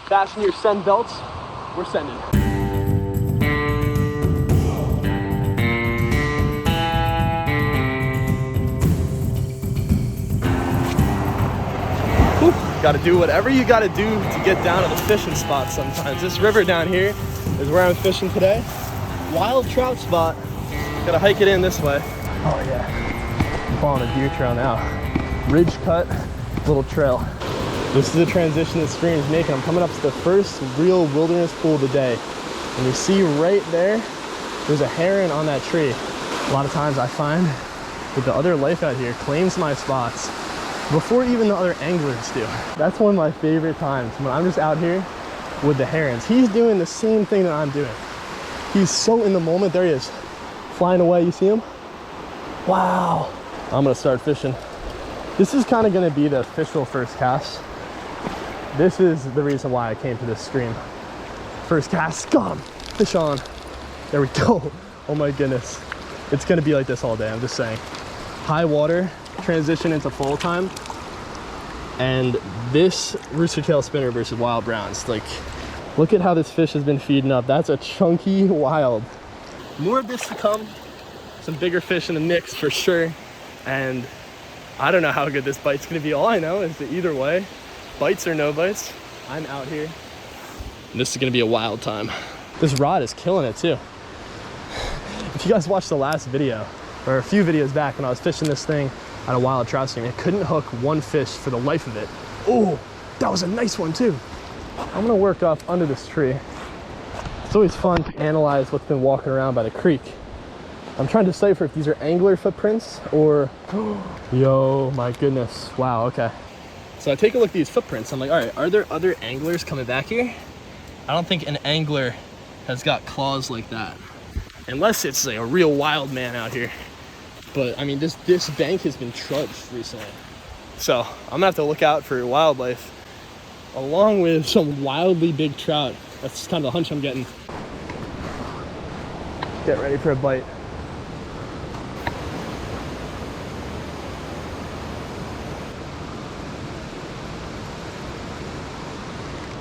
Fasten your send belts. We're sending. Got to do whatever you got to do to get down to the fishing spot sometimes. This river down here is where I'm fishing today. Wild trout spot. Got to hike it in this way. Oh yeah, I'm following a deer trail now. Ridge cut, little trail. This is the transition that stream is making. I'm coming up to the first real wilderness pool of the day. And you see right there, there's a heron on that tree. A lot of times I find that the other life out here claims my spots before even the other anglers do. That's one of my favorite times, when I'm just out here with the herons. He's doing the same thing that I'm doing. He's so in the moment. There he is, flying away. You see him? Wow. I'm gonna start fishing. This is kind of gonna be the official first cast. This is the reason why I came to this stream. First cast, got him, fish on. There we go. Oh my goodness. It's gonna be like this all day, I'm just saying. High water, transition into fall time, and this rooster tail spinner versus wild browns, like, look at how this fish has been feeding up. That's a chunky wild. More of this to come, some bigger fish in the mix for sure, and I don't know how good this bite's gonna be. All I know is that either way, bites or no bites, I'm out here. And this is gonna be a wild time. This rod is killing it too. If you guys watched the last video, or a few videos back when I was fishing this thing on a wild trout stream, I couldn't hook one fish for the life of it. Oh, that was a nice one too. I'm gonna work up under this tree. It's always fun to analyze what's been walking around by the creek. I'm trying to decipher if these are angler footprints or, yo, my goodness. Wow, okay. So I take a look at these footprints. I'm like, all right, are there other anglers coming back here? I don't think an angler has got claws like that, unless it's like a real wild man out here. But I mean, this bank has been trudged recently. So I'm gonna have to look out for wildlife, along with some wildly big trout. That's kind of the hunch I'm getting. Get ready for a bite.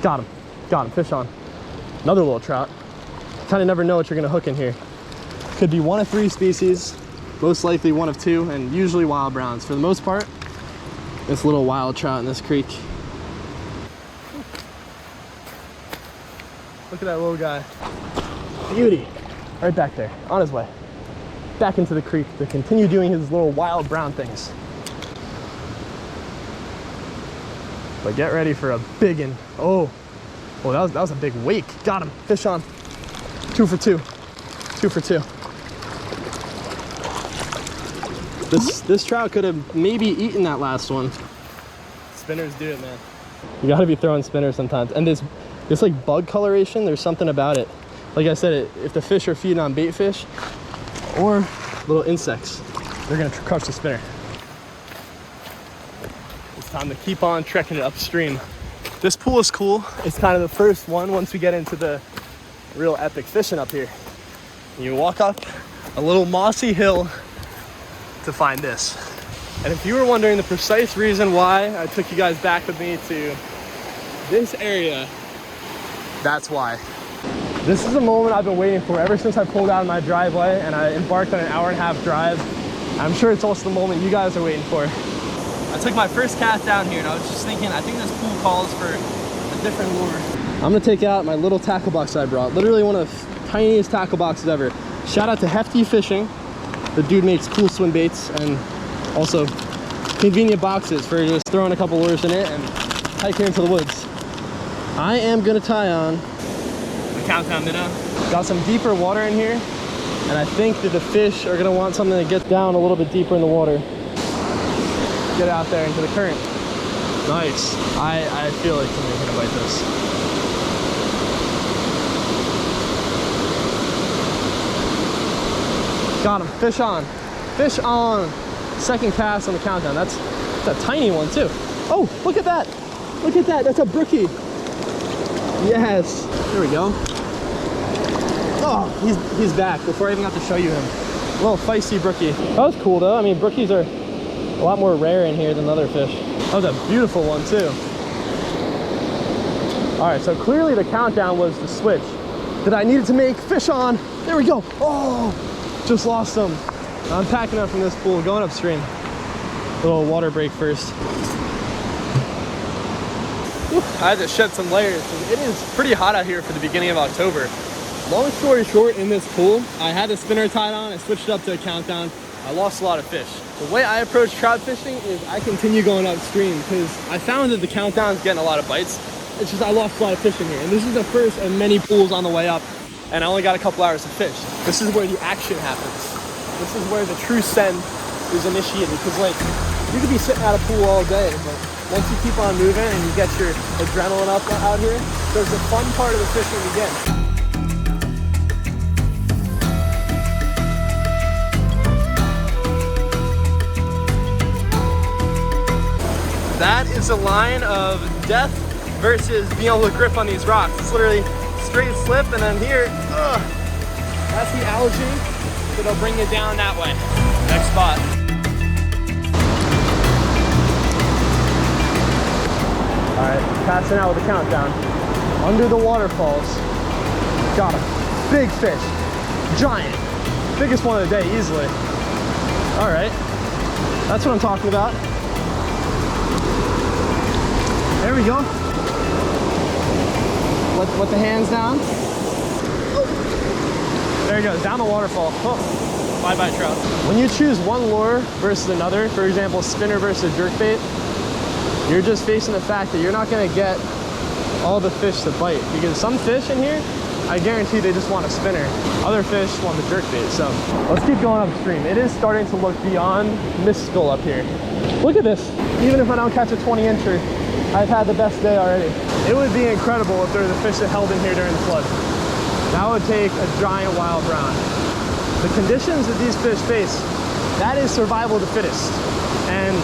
Got him, fish on. Another little trout. Kind of never know what you're gonna hook in here. Could be one of 3 species, most likely one of 2, and usually wild browns. For the most part, this little wild trout in this creek. Look at that little guy. Beauty. Right back there, on his way. Back into the creek to continue doing his little wild brown things. But get ready for a biggin. Oh, that was a big wake. Got him, fish on. 2 for 2, 2 for 2. This trout could have maybe eaten that last one. Spinners do it, man. You gotta be throwing spinners sometimes. And this like bug coloration, there's something about it. Like I said, if the fish are feeding on bait fish or little insects, they're gonna crush the spinner. It's time to keep on trekking it upstream. This pool is cool. It's kind of the first one once we get into the real epic fishing up here. You walk up a little mossy hill to find this. And if you were wondering the precise reason why I took you guys back with me to this area, that's why. This is a moment I've been waiting for ever since I pulled out of my driveway and I embarked on an 1.5-hour drive. I'm sure it's also the moment you guys are waiting for. I took my first cast down here and I was just thinking, I think this pool calls for a different lure. I'm gonna take out my little tackle box I brought. Literally one of the tiniest tackle boxes ever. Shout out to Hefty Fishing. The dude makes cool swim baits and also convenient boxes for just throwing a couple lures in it and hiking into the woods. I am gonna tie on the Countdown minnow. Got some deeper water in here, and I think that the fish are gonna want something to get down a little bit deeper in the water. Get out there into the current. Nice. I feel like somebody's gonna bite this. Got him, fish on. Fish on. Second cast on the Countdown. That's a tiny one too. Oh, look at that. Look at that, that's a brookie. Yes, there we go. Oh, he's back before I even got to show you him. A little feisty brookie. That was cool though. I mean, brookies are a lot more rare in here than other fish. That was a beautiful one too. All right, so clearly the countdown was the switch that I needed to make. Fish on. There we go. Oh, just lost some. I'm packing up from this pool, going upstream. Little water break first. I had to shed some layers. It is pretty hot out here for the beginning of October. Long story short, in this pool, I had the spinner tied on. I switched it up to a countdown. I lost a lot of fish. The way I approach trout fishing is I continue going upstream because I found that the countdown's getting a lot of bites. It's just I lost a lot of fish in here. And this is the first of many pools on the way up. And I only got a couple hours to fish. This is where the action happens. This is where the true send is initiated. Because like, you could be sitting at a pool all day, but once you keep on moving and you get your adrenaline up out here, there's the fun part of the fishing again. That is a line of death versus being able to grip on these rocks. It's literally straight slip, and then here, that's the algae that'll bring it down that way. Next spot. All right, passing out with the countdown. Under the waterfalls, got a big fish, giant, biggest one of the day easily. All right, that's what I'm talking about. There we go. Let the hands down. There he goes, down the waterfall. Oh, bye-bye trout. When you choose one lure versus another, for example, spinner versus jerkbait, you're just facing the fact that you're not gonna get all the fish to bite. Because some fish in here, I guarantee they just want a spinner. Other fish want the jerkbait. So let's keep going upstream. It is starting to look beyond mystical up here. Look at this. Even if I don't catch a 20-incher, I've had the best day already. It would be incredible if there was a fish that held in here during the flood. That would take a giant wild round. The conditions that these fish face, that is survival of the fittest. And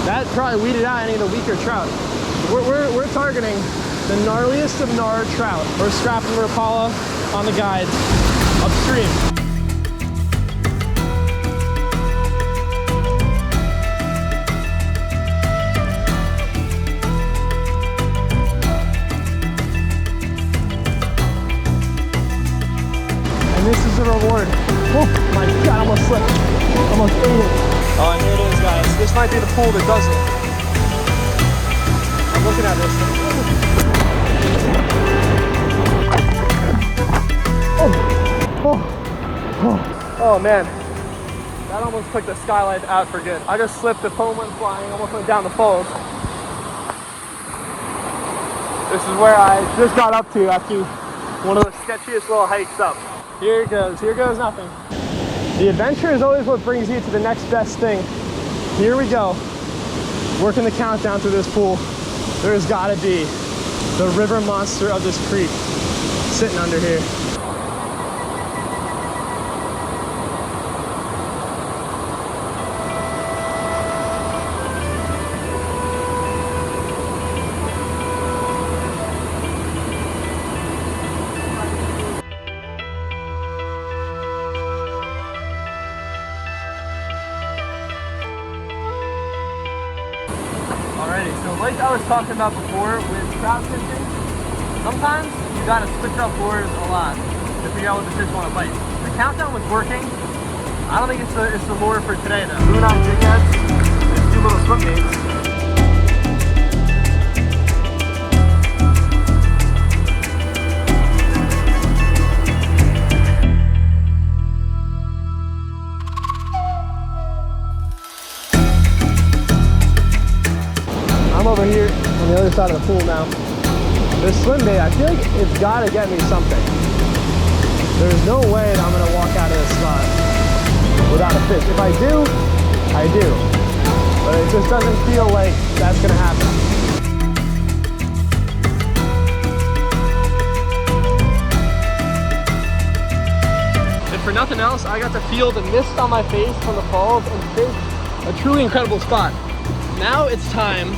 that probably weeded out any of the weaker trout. We're targeting the gnarliest of gnarled trout. We're strapping Rapala on the guide upstream. This is the reward. Oh my God, almost slipped. Almost ate it. Oh, and here it is, guys. This might be the pool that does it. I'm looking at this. Oh man. That almost took the Skye Life out for good. I just slipped, the foam went flying, almost went down the falls. This is where I just got up to after one of the sketchiest little hikes up. Here goes nothing. The adventure is always what brings you to the next best thing. Here we go, working the countdown through this pool. There's gotta be the river monster of this creek sitting under here. Alrighty, so like I was talking about before with trout fishing, sometimes you gotta switch up lures a lot to figure out what the fish want to bite. The countdown was working. I don't think it's the lure for today though. Moving on jig heads, there's two little swim baits. Over here on the other side of the pool now. This swim bait, I feel like it's gotta get me something. There's no way that I'm gonna walk out of this spot without a fish. If I do, I do. But it just doesn't feel like that's gonna happen. If for nothing else, I got to feel the mist on my face from the falls and fish a truly incredible spot. Now it's time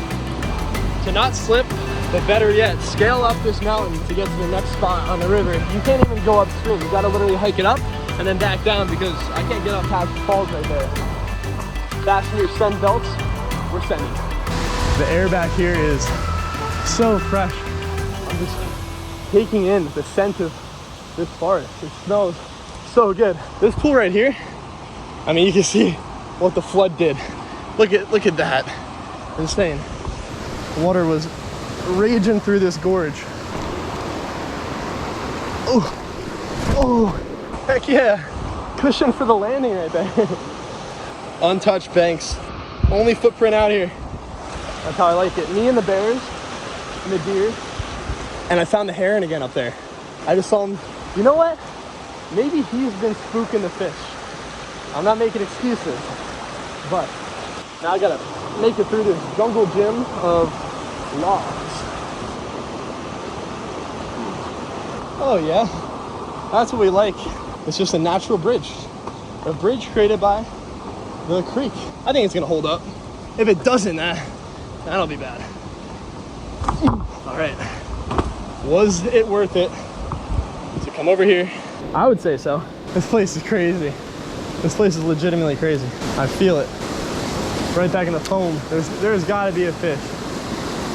to not slip, but better yet, scale up this mountain to get to the next spot on the river. You can't even go upstream. You gotta literally hike it up and then back down because I can't get up past the falls right there. Fasten your send belts, we're sending. The air back here is so fresh. I'm just taking in the scent of this forest. It smells so good. This pool right here, I mean, you can see what the flood did. Look at that. Insane. The water was raging through this gorge. Oh, heck yeah. Cushion for the landing right there. Untouched banks. Only footprint out here. That's how I like it. Me and the bears and the deer. And I found the heron again up there. I just saw him. You know what? Maybe he's been spooking the fish. I'm not making excuses, but now I gotta make it through this jungle gym of logs. Oh yeah, that's what we like. It's just a natural bridge. A bridge created by the creek. I think it's gonna hold up. If it doesn't, that'll be bad. All right, was it worth it to come over here? I would say so. This place is crazy. This place is legitimately crazy. I feel it. Right back in the foam. There's gotta be a fish.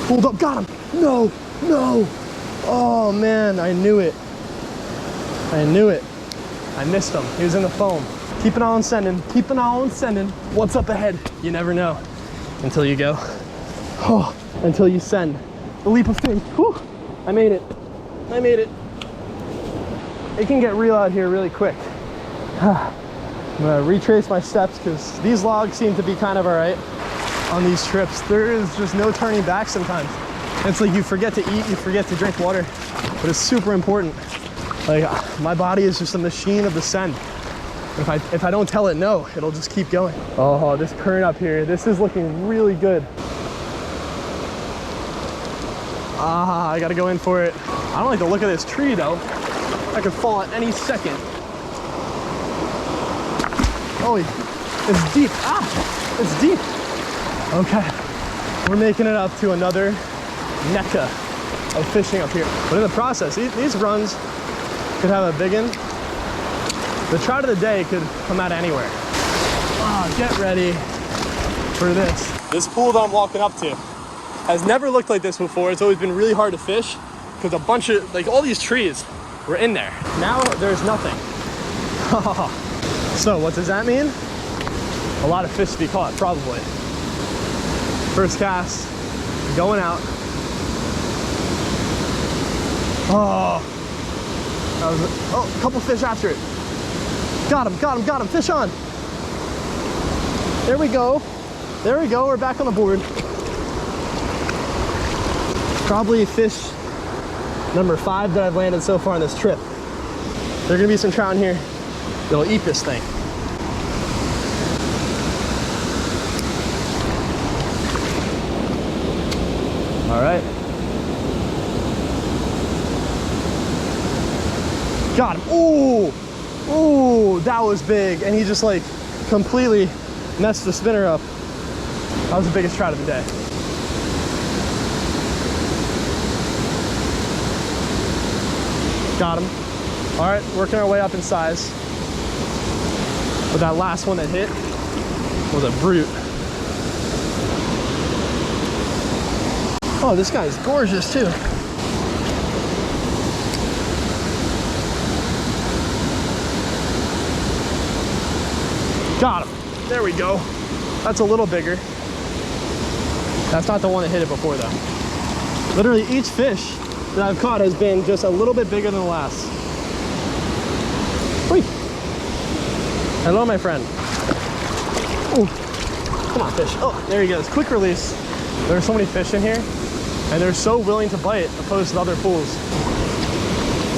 Pulled up, got him. No. Oh man, I knew it. I missed him. He was in the foam. Keeping on sending. What's up ahead? You never know until you go. Oh, until you send. The leap of faith. Whew. I made it. It can get real out here really quick. I'm gonna retrace my steps because these logs seem to be kind of all right on these trips. There is just no turning back sometimes. It's like you forget to eat, you forget to drink water, but it's super important. Like my body is just a machine of the send. If I don't tell it no, it'll just keep going. Oh, this current up here, this is looking really good. I gotta go in for it. I don't like the look of this tree though. I could fall at any second. Oh, it's deep. It's deep. Okay, we're making it up to another mecca of fishing up here. But in the process, these runs could have a big one. The trout of the day could come out of anywhere. Get ready for this. This pool that I'm walking up to has never looked like this before. It's always been really hard to fish because a bunch of, like all these trees were in there. Now there's nothing. So what does that mean? A lot of fish to be caught, probably. First cast, going out. A couple fish after it. Got him, fish on. There we go, we're back on the board. Probably fish number 5 that I've landed so far on this trip. There are gonna be some trout in here that'll eat this thing. All right. Got him. Ooh, that was big. And he just like completely messed the spinner up. That was the biggest trout of the day. Got him. All right, working our way up in size. But that last one that hit was a brute. Oh, this guy's gorgeous too. Got him. There we go. That's a little bigger. That's not the one that hit it before though. Literally each fish that I've caught has been just a little bit bigger than the last. Whee. Hello, my friend. Ooh. Come on, fish. Oh, there he goes. Quick release. There are so many fish in here, and they're so willing to bite opposed to other pools.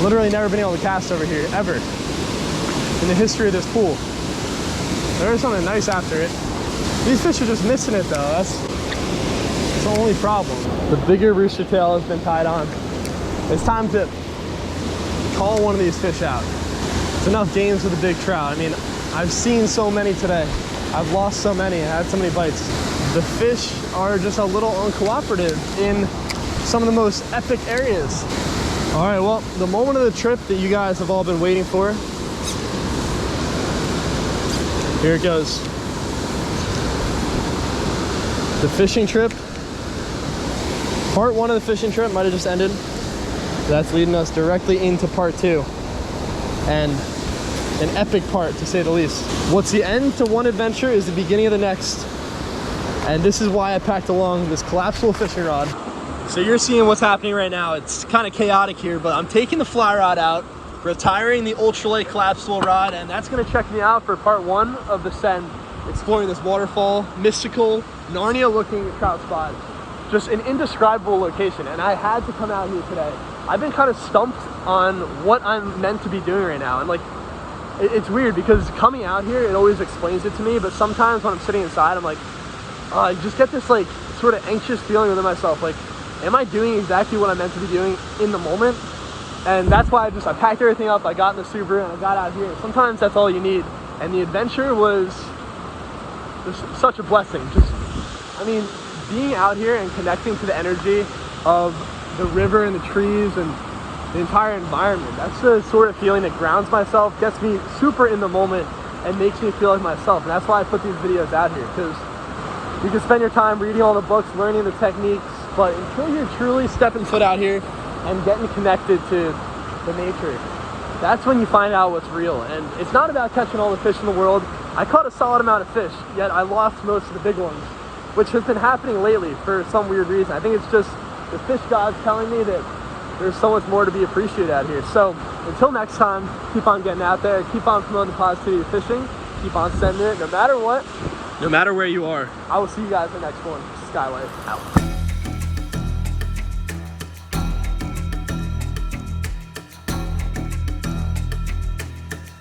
Literally never been able to cast over here, ever, in the history of this pool. There's something nice after it. These fish are just missing it though. That's the only problem. The bigger rooster tail has been tied on. It's time to call one of these fish out. It's enough games with a big trout. I mean, I've seen so many today. I've lost so many, I had so many bites. The fish are just a little uncooperative in some of the most epic areas. All right, well, the moment of the trip that you guys have all been waiting for. Here it goes. The fishing trip. Part 1 of the fishing trip might have just ended. That's leading us directly into part 2. And an epic part, to say the least. What's the end to one adventure is the beginning of the next. And this is why I packed along this collapsible fishing rod. So you're seeing what's happening right now. It's kind of chaotic here, but I'm taking the fly rod out, retiring the ultralight collapsible rod, and that's gonna check me out for part 1 of the send, exploring this waterfall, mystical, Narnia-looking trout spot. Just an indescribable location, and I had to come out here today. I've been kind of stumped on what I'm meant to be doing right now, and like, it's weird because coming out here, it always explains it to me, but sometimes when I'm sitting inside, I'm like, I just get this like sort of anxious feeling within myself, like, am I doing exactly what I'm meant to be doing in the moment? And that's why I packed everything up, I got in the Subaru, and I got out here. Sometimes that's all you need, and the adventure was just such a blessing. Just, I mean, being out here and connecting to the energy of the river and the trees and the entire environment, that's the sort of feeling that grounds myself, gets me super in the moment, and makes me feel like myself. And that's why I put these videos out here, because you can spend your time reading all the books, learning the techniques, but until you're truly stepping foot out here and getting connected to the nature, that's when you find out what's real. And it's not about catching all the fish in the world. I caught a solid amount of fish, yet I lost most of the big ones, which has been happening lately for some weird reason. I think it's just the fish gods telling me that there's so much more to be appreciated out here. So until next time, keep on getting out there, keep on promoting the positivity of fishing, keep on sending it, no matter what, no matter where you are. I will see you guys in the next one. Skye Life Out.